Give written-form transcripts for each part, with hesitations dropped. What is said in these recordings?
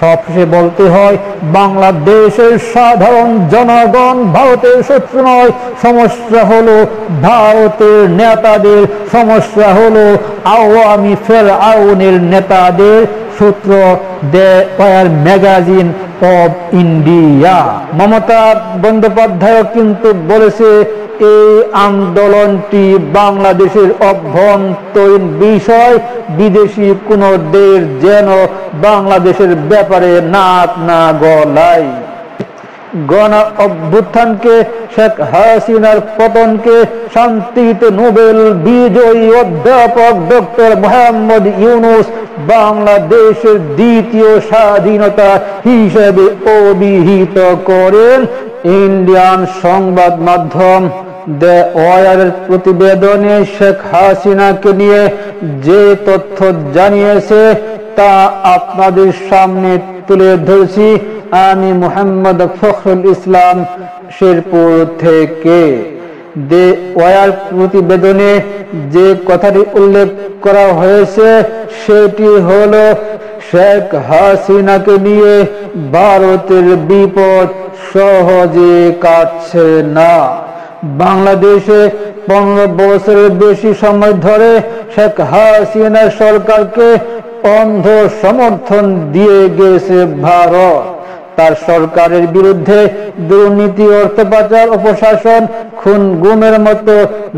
সবশেষে বলতে হয়, বাংলাদেশের সাধারণ জনগণ ভারতের শত্রু নয়। সমস্যা হলো ভারতের নেতাদের, সমস্যা হলো আওয়ামী ফেরাউনের নেতাদের। সূত্র the war magazine of India. Mamata Bandyopadhyay কিন্তু বলেছে, এই আন্দোলনটি বাংলাদেশের অভ্যন্তরীণ বিষয়, বিদেশি কোন দেশ যেন বাংলাদেশের ব্যাপারে নাক না গলায়। গণ অভ্যুত্থানকে, শেখ হাসিনার পতনকে শান্তিতে নোবেল বিজয়ী অধ্যাপক ডক্টর মোহাম্মদ ইউনূস বাংলাদেশের দ্বিতীয় স্বাধীনতা হিসেবে অভিহিত করেন। ইন্ডিয়ান সংবাদ মাধ্যম দ্য ওয়ারের প্রতিবেদনে শেখ হাসিনাকে নিয়ে যে তথ্য জানিয়েছে তা আপনাদের সামনে তুলে ধরছি আমি মোহাম্মদ ফখরুল ইসলাম শেরপুর থেকে। দ্য ওয়ার প্রতিবেদনে যে কথাটি উল্লেখ করা হয়েছে সেটি হলো, শেখ হাসিনাকে নিয়ে ভারতের বিপদ সহজে কাটছে না। বাংলাদেশে 15 বছরের বেশি সময় ধরে শেখ হাসিনা সরকারকে অন্ধ সমর্থন দিয়ে গেছে ভারত। তার সরকারের বিরুদ্ধে দুর্নীতি, অর্থ পাচার, অপশাসন, খুন গুমের মতো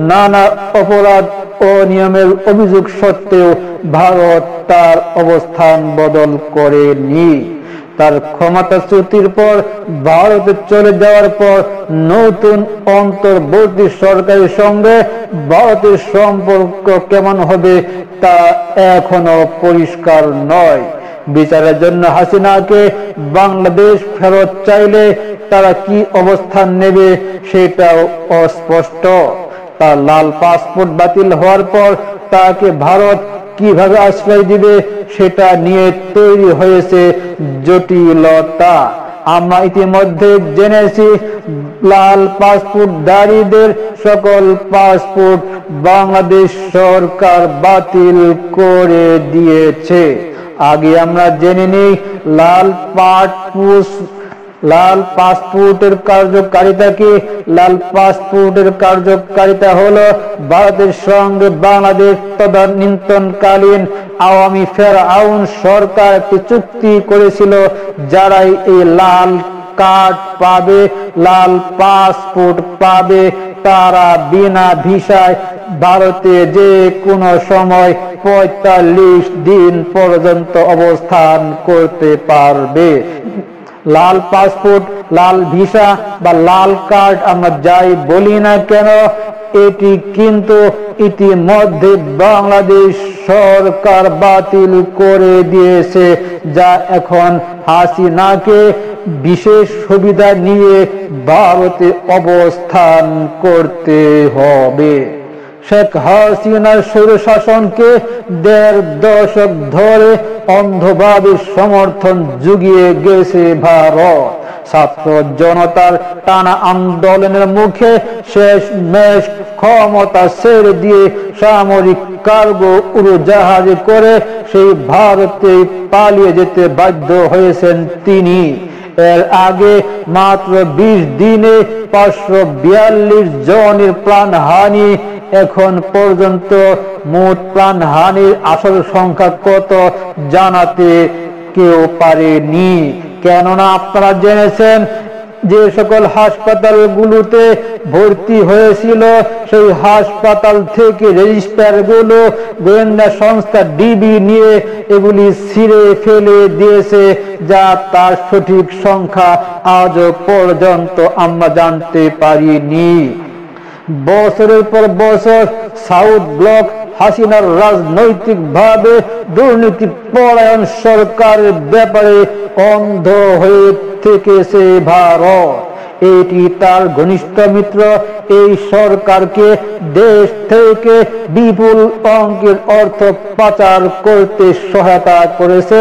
নানা অপরাধ ও নিয়মের অভিযোগ সত্ত্বেও ভারত তার অবস্থান বদল করেনি। তার ক্ষমতাচ্যুতির পর ভারতে চলে যাওয়ার পর নতুন অন্তর্বর্তী সরকারের সঙ্গে ভারতের সম্পর্ক কেমন হবে তা এখনো পরিষ্কার নয়। বিচারের জন্য হাসিনাকে বাংলাদেশ ফেরত চাইলে তারা কি অবস্থান নেবে সেটাও অস্পষ্ট। তার লাল পাসপোর্ট বাতিল হওয়ার পর তাকে ভারত কিভাবে আশ্রয় দিবে সেটা নিয়ে তৈরি হয়েছে জটিলতা। আমরা ইতিমধ্যে জেনেছি, লাল পাসপোর্টধারীদের সকল পাসপোর্ট বাংলাদেশ সরকার বাতিল করে দিয়েছে। আগে আমরা জেনে নিই লাল পাসপোর্টের কার্যকারিতা কি। লাল পাসপোর্টের কার্যকারিতা হলো, ভারতের সঙ্গে বাংলাদেশ তদানীন্তনকালীন আওয়ামী ফেরাউন সরকার একটি চুক্তি করেছিল, যারাই এই লাল কার্ড পাবে, লাল পাসপোর্ট পাবে, তারা বিনা ভিসায় ভারতে যে কোনো সময় 45 দিন পর্যন্ত অবস্থান করতে পারবে। লাল পাসপোর্ট, লাল ভিসা বা লাল কার্ড আমরা যাই বলি না কেন, এটি কিন্তু ইতিমধ্যে বাংলাদেশ সরকার বাতিল করে দিয়েছে, যা এখন হাসিনাকে বিশেষ সুবিধা নিয়ে ভারতে অবস্থান করতে হবে। শেখ হাসিনার স্বৈরশাসনকে 1.5 দশক ধরে অন্ধভাবে সমর্থন জুগিয়ে গেছে ভারত। ছাত্র জনতার টানা আন্দোলনের মুখে শেষমেশ ক্ষমতা ছেড়ে দিয়ে সামরিক কার্গো উড়োজাহাজে করে সেই ভারতে পালিয়ে যেতে বাধ্য হয়েছেন তিনি। এর আগে মাত্র 20 দিনে 542 জনের প্রাণহানি। এখন পর্যন্ত মোট প্রাণহানির আসল সংখ্যা কত জানাতে কেউ পারেনি। কেননা আপনারা জেনেছেন, যে সকল হাসপাতালগুলোতে ভর্তি হয়েছিল সেই হাসপাতাল থেকে রেজিস্টার গুলো গোয়েন্দা সংস্থা ডিবি নিয়ে এগুলি ছিঁড়ে ফেলে দিয়েছে, যা তার সঠিক সংখ্যা আজও পর্যন্ত আমরা জানতে পারিনি। বছরের পর বছর সাউথ ব্লক হাসিনার রাজনৈতিকভাবে দুর্নীতি পরায়ণ সরকারের ব্যাপারে অন্ধ হয়ে থেকেছে ভারত। এটি তার ঘনিষ্ঠ মিত্র এই সরকারকে দেশ থেকে বিপুল অঙ্কের অর্থ পাচার করতে সহায়তা করেছে,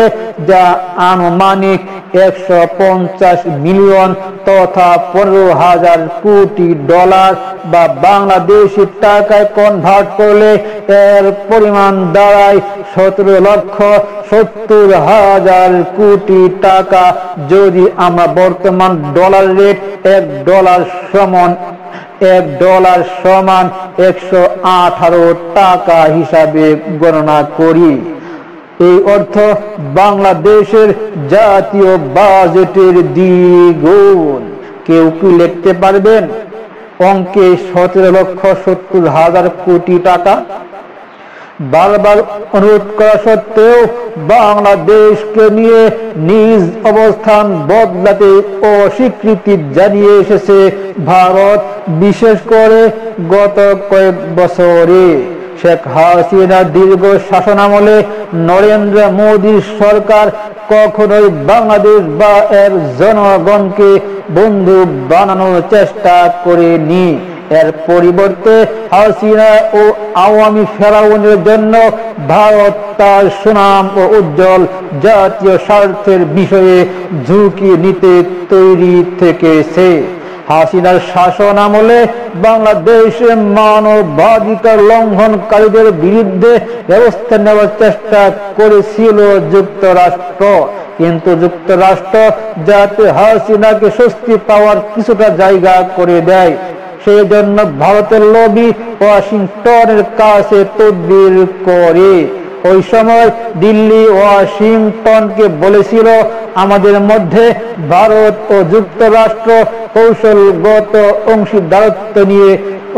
যা আনুমানিক 150 মিলিয়ন তথা 15,000 কোটি ডলার বা বাংলাদেশি টাকায় কনভার্ট করলে এর পরিমাণ দাঁড়ায় 17,70,000 কোটি টাকা। যদি আমরা বর্তমান ডলার রেট $1 সমান 118 টাকা হিসাবে গণনা করি, এই অর্থ বাংলাদেশের জাতীয় বাজেটের দ্বিগুণ। কেউ কি লিখতে পারবেন অঙ্কে 17,70,000 কোটি টাকা? বারবার অনুরোধ করা সত্ত্বেও বাংলাদেশকে নিয়ে নিজ অবস্থান বদলাতে অস্বীকৃতি জানিয়ে এসেছে ভারত, বিশেষ করে গত কয়েক বছরে। শেখ হাসিনার দীর্ঘ শাসনামলে নরেন্দ্র মোদীর সরকার কখনোই বাংলাদেশ বা এর জনগণকে বন্ধু বানানোর চেষ্টা করেনি। এর পরিবর্তে হাসিনা ও আওয়ামী ফেরাউনের জন্য ভারত তার সুনাম ও উজ্জ্বল জাতীয় স্বার্থের বিষয়ে ঝুঁকি নিতে তৈরি থেকেছে। হাসিনার শাসন আমলে বাংলাদেশে মানবাধিকার লঙ্ঘনকারীদের বিরুদ্ধে ব্যবস্থা নেওয়ার চেষ্টা করেছিল যুক্তরাষ্ট্র, কিন্তু যুক্তরাষ্ট্র যাতে হাসিনাকে স্বস্তি পাওয়ার কিছুটা জায়গা করে দেয়, সেই জন্য ভারতের লবি ওয়াশিংটনের কাছে তদবির করে। ওই সময় দিল্লি ওয়াশিংটনকে বলেছিল, আমাদের মধ্যে ভারত ও যুক্তরাষ্ট্র কৌশলগত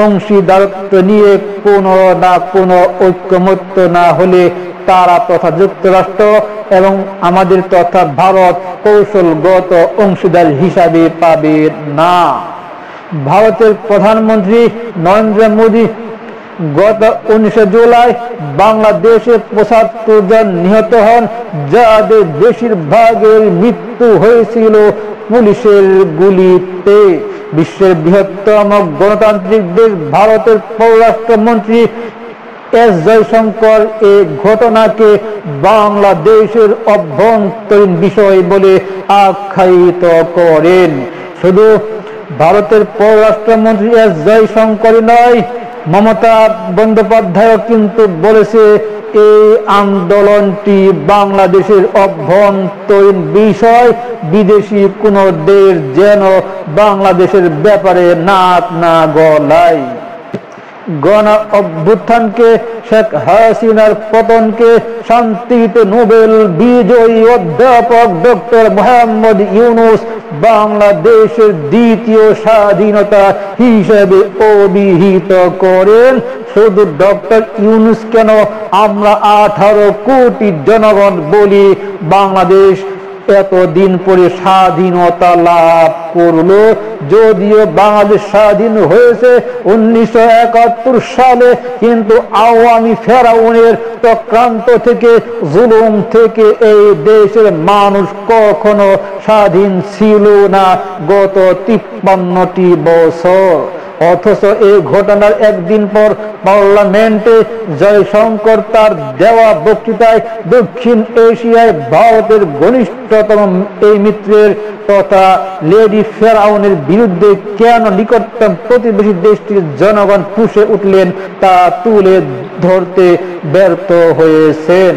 অংশীদারত্ব নিয়ে কোনো না কোনো ঐক্যমত্য না হলে তারা তথা যুক্তরাষ্ট্র এবং আমাদের তথা ভারত কৌশলগত অংশীদার হিসাবে পাবে না। ভারতের প্রধানমন্ত্রী নরেন্দ্র মোদী গত 19 জুলাই বাংলাদেশে 75 জন নিহত হন, যাদের বেশিরভাগের মৃত্যু হয়েছিল পুলিশের গুলিতে। বিশ্বের বৃহত্তম গণতান্ত্রিক দেশ ভারতের পররাষ্ট্রমন্ত্রী এস জয়শঙ্কর এই ঘটনাকে বাংলাদেশের অভ্যন্তরীণ বিষয় বলে আখ্যায়িত করেন। শুধু ভারতের পররাষ্ট্রমন্ত্রী এস জয়শঙ্কর নয়, মমতা বন্দ্যোপাধ্যায় কিন্তু বলেছে এই আন্দোলনটি বাংলাদেশের অভ্যন্তরীণ বিষয়, বিদেশি কোন দেশ যেন বাংলাদেশের ব্যাপারে নাক না গলায়। গণ অভ্যুত্থানকে, শেখ হাসিনার পতনকে শান্তিতে নোবেল বিজয়ী অধ্যাপক ডক্টর মোহাম্মদ ইউনূস বাংলাদেশের দ্বিতীয় স্বাধীনতা হিসেবে অভিহিত করেন। শুধু ডক্টর ইউনূস কেন, আমরা 18 কোটি জনগণ বলি বাংলাদেশ এতদিন পরে স্বাধীনতা লাভ করলো। যদিও বাংলাদেশ স্বাধীন হয়েছে 1971 সালে, কিন্তু আওয়ামী ফেরাউনের চক্রান্ত থেকে, জুলুম থেকে এই দেশের মানুষ কখনো স্বাধীন ছিল না গত 53টি বছর। অথচ এই ঘটনার একদিন পর পার্লামেন্টে জয়শঙ্কর তার দেওয়া বক্তৃতায় দক্ষিণ এশিয়ায় ভারতের ঘনিষ্ঠতম এই মিত্রের তথা লেডি ফেরাউনের বিরুদ্ধে কেন নিকটতম প্রতিবেশী দেশটির জনগণ ফুঁসে উঠলেন তা তুলে ধরতে ব্যর্থ হয়েছেন।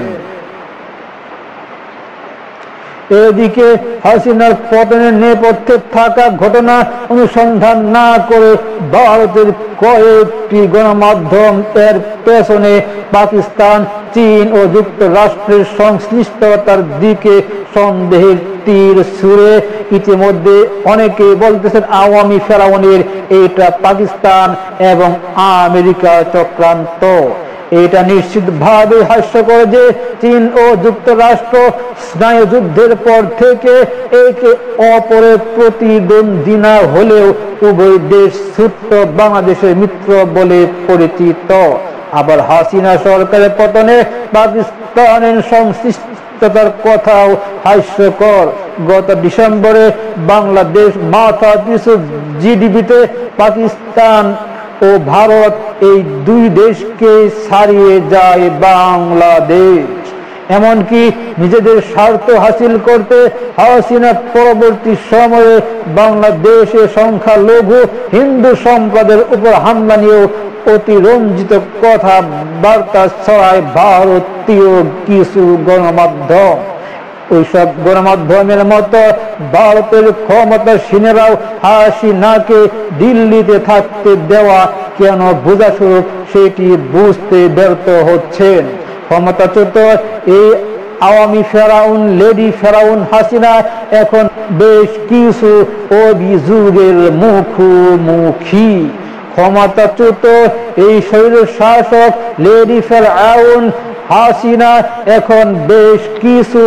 এদিকে হাসিনার পতনের নেপথ্যে থাকা ঘটনা অনুসন্ধান না করে ভারতের কয়েকটি গণমাধ্যম এর পেছনে পাকিস্তান, চীন ও যুক্তরাষ্ট্রের সংশ্লিষ্টতার দিকে সন্দেহের তীর ছুঁড়ে ইতিমধ্যে অনেকে বলতেছেন আওয়ামী ফেরাউনের এটা পাকিস্তান এবং আমেরিকা চক্রান্ত। এটা নিশ্চিতভাবে হাস্যকর যে চীন ও যুক্তরাষ্ট্র স্নায়ুযুদ্ধের পর থেকে একে অপরের প্রতিদ্বন্দ্বিনা হলেও উভয় দেশ ছোট্ট বাংলাদেশের মিত্র বলে পরিচিত। আবার হাসিনা সরকারের পতনে পাকিস্তানের সংশ্লিষ্টতার কথাও হাস্যকর। গত ডিসেম্বরে বাংলাদেশ মাথা পিছু জিডিপিতে পাকিস্তান ও ভারত এই দুই দেশকে ছাড়িয়ে যায় বাংলাদেশ। এমনকি নিজেদের স্বার্থ হাসিল করতে হাসিনা পরবর্তী সময়ে বাংলাদেশে সংখ্যালঘু হিন্দু সম্প্রদায়ের উপর হামলা নিয়েও অতিরঞ্জিত কথাবার্তা ছড়ায় ভারতীয় কিছু গণমাধ্যম। ওইসব গণমাধ্যমের মতো ভারতের ক্ষমতাসীনেরাও হাসিনাকে দিল্লিতে থাকতে দেওয়া কেন বোঝাস্বরূপ সেটি বুঝতে ব্যর্থ হচ্ছেন। ক্ষমতাচ্যুত এই আওয়ামী ফেরাউন লেডি ফেরাউন হাসিনা এখন বেশ কিছু অভিযোগের মুখোমুখি। ক্ষমতাচ্যুত এই শৈল শাসক লেডি ফেরাউন হাসিনা এখন বেশ কিছু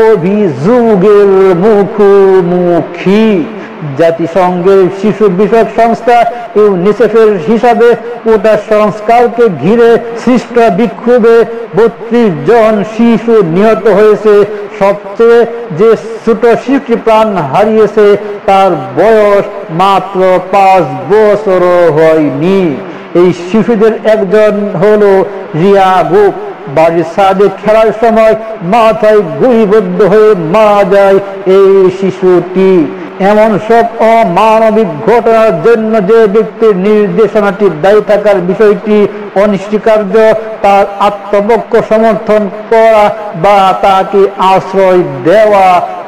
অভিযোগের মুখোমুখি। জাতিসংঘের শিশু বিষয়ক সংস্থা ইউনিসেফের হিসাবে কোটা সংস্কারকে ঘিরে সৃষ্ট বিক্ষোভে 32 জন শিশু নিহত হয়েছে। সবচেয়ে যে ছোট শিশুটি প্রাণ হারিয়েছে তার বয়স মাত্র 5 বছরও হয়নি। এই শিশুদের একজন হলো রিয়া গুপ। বাড়ির ছাদে খেলার সময় মাথায় গুলিবদ্ধ হয়ে মারা যায় এই শিশুটি। এমন সব অমানবিক ঘটনার জন্য যে ব্যক্তির নির্দেশনাটি দায়ী থাকার বিষয়টি অনস্বীকার্য। তার আত্মপক্ষ সমর্থন করা বা তাকে আশ্রয় দেওয়া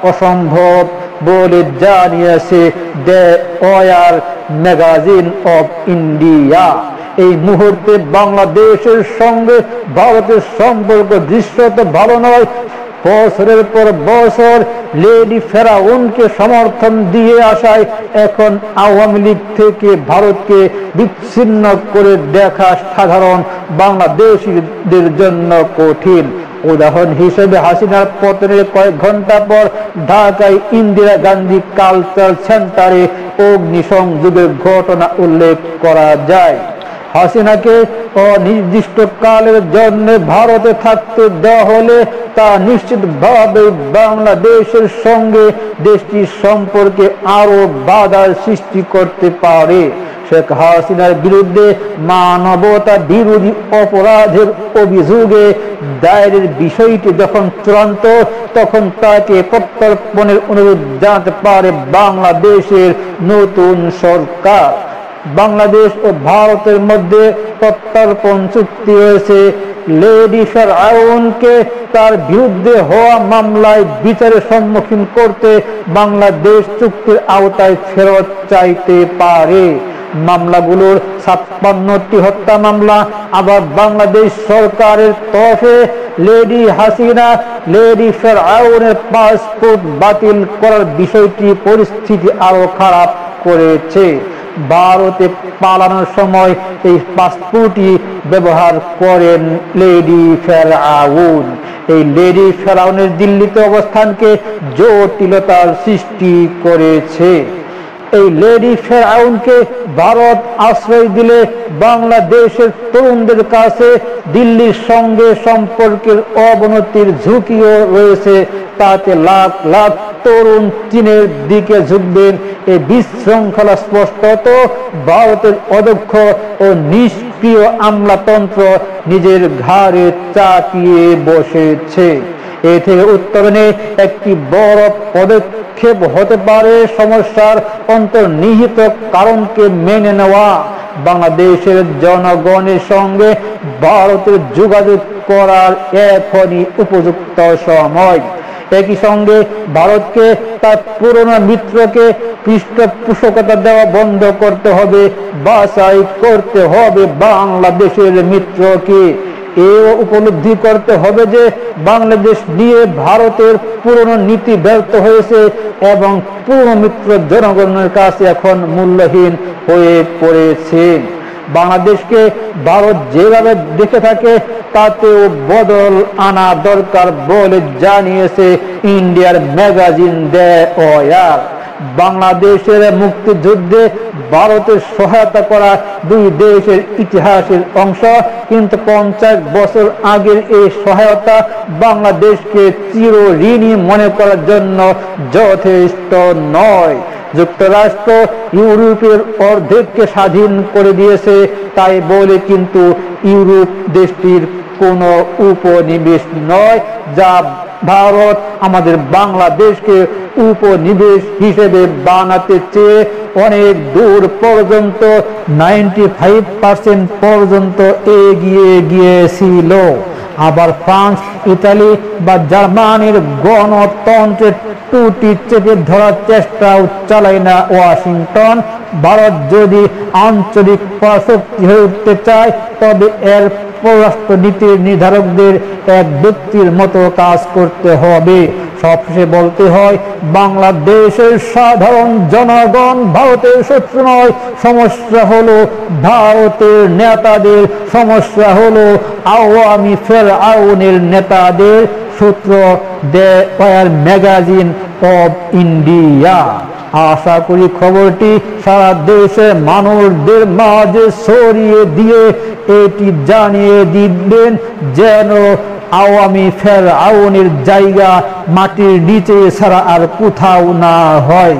অসম্ভব বলে জানিয়েছে the war Magazine of India. এই মুহূর্তে বাংলাদেশের সঙ্গে ভারতের সম্পর্ক দৃশ্যত ভালো নয়। বছরের পর বছর লেডি ফেরাউনকে সমর্থন দিয়ে আসায় এখন আওয়ামী লীগ থেকে ভারতকে বিচ্ছিন্ন করে দেখা সাধারণ বাংলাদেশিদের জন্য কঠিন। উদাহরণ হিসেবে হাসিনার পতনের কয়েক ঘন্টা পর ঢাকায় ইন্দিরা গান্ধী কালচার সেন্টারে অগ্নিসংযোগের ঘটনা উল্লেখ করা যায়। হাসিনাকে অনির্দিষ্টকালের জন্য ভারতে থাকতে দেওয়া হলে তা নিশ্চিতভাবে বাংলাদেশের সঙ্গে দেশটির সম্পর্কে আরো বাধার সৃষ্টি করতে পারে। শেখ হাসিনার বিরুদ্ধে মানবতা বিরোধী অপরাধের অভিযোগে দায়েরের বিষয়টি যখন চূড়ান্ত, তখন তাকে প্রত্যর্পণের অনুরোধ জানাতে পারে বাংলাদেশের নতুন সরকার। বাংলাদেশ ও ভারতের মধ্যে প্রত্যর্পণ চুক্তি হয়েছে। লেডি ফেরাউনকে তার বিরুদ্ধে হওয়া মামলায় বিচারের সম্মুখীন করতে বাংলাদেশ চুক্তির আওতায় ফেরত চাইতে পারে। মামলাগুলোর 56টি হত্যা মামলা। আবার বাংলাদেশ সরকারের তরফে লেডি হাসিনা লেডি ফেরাউনের পাসপোর্ট বাতিল করার বিষয়টি পরিস্থিতি আরো খারাপ করেছে। ভারতে পালানোর সময় এই পাসপোর্টই ব্যবহার করেন লেডি ফেরাউন। এই লেডি ফেরাউনের দিল্লিতে অবস্থানকে জটিলতার সৃষ্টি করেছে। এই লেডি ফেরাউনকে ভারত আশ্রয় দিলে বাংলাদেশের তরুণদের কাছে দিল্লির সঙ্গে সম্পর্কের অবনতির ঝুঁকিও রয়েছে। তাতে লাখ লাখ তরুণ চীনের দিকে ঝুঁকবেন। এই বিশৃঙ্খলা স্পষ্টত ভারতের অদক্ষ ও নিষ্ক্রিয় আমলাতন্ত্র নিজের ঘাড়ে চাপিয়ে বসেছে। এ থেকে উত্তরণে একটি বড় পদক্ষেপ হতে পারে সমস্যার অন্তর্নিহিত কারণকে মেনে নেওয়া। বাংলাদেশের জনগণের সঙ্গে ভারতের যোগাযোগ করার এখনই উপযুক্ত সময়। একই সঙ্গে ভারতকে তার পুরনো মিত্রকে পৃষ্ঠপোষকতা দেওয়া বন্ধ করতে হবে। বাছাই করতে হবে বাংলাদেশের মিত্রকে। এও উপলব্ধি করতে হবে যে বাংলাদেশ নিয়ে ভারতের পুরনো নীতি ব্যর্থ হয়েছে এবং পুরনো মিত্র জনগণের কাছে এখন মূল্যহীন হয়ে পড়েছে। বাংলাদেশকে ভারত যেভাবে দেখে থাকে তাতেও বদল আনা দরকার বলে জানিয়েছে ইন্ডিয়ার ম্যাগাজিন দ্য ওয়ার। বাংলাদেশের মুক্তিযুদ্ধে ভারতের সহায়তা করা দুই দেশের ইতিহাসের অংশ, কিন্তু 50 বছর আগের এই সহায়তা বাংলাদেশকে চিরঋণী মনে করার জন্য যথেষ্ট নয়। যুক্তরাষ্ট্র ইউরোপের অর্ধেককে স্বাধীন করে দিয়েছে, তাই বলে কিন্তু ইউরোপ দেশটির কোনো উপনিবেশ নয়, যা ভারত আমাদের বাংলাদেশকে উপনিবেশ হিসেবে বানাতে চেয়ে অনেক দূর পর্যন্ত 95% পর্যন্ত এগিয়ে গিয়েছিল। আবার ফ্রান্স, ইতালি বা জার্মানির গণতন্ত্রের টুটি চেপে ধরার চেষ্টাও চালায় না ওয়াশিংটন। ভারত যদি আঞ্চলিক পরাশক্তি হয়ে উঠতে চায়, তবে এর পররাষ্ট্রনীতির নির্ধারকদের এক ব্যক্তির মতো কাজ করতে হবে। সবশেষে বলতে হয়, বাংলাদেশের সাধারণ জনগণ ভারতের শত্রু নয়। সমস্যা হলো ভারতের নেতাদের, সমস্যা হলো আওয়ামী ফেরাউনের নেতাদের। সূত্র the war magazine of India. আশা করি খবরটি সারা দেশের মানুষদের মাঝে ছড়িয়ে দিয়ে এটি জানিয়ে দিবেন যেন আওয়ামী ফেরাউনের জায়গা মাটির নিচে ছাড়া আর কোথাও না হয়।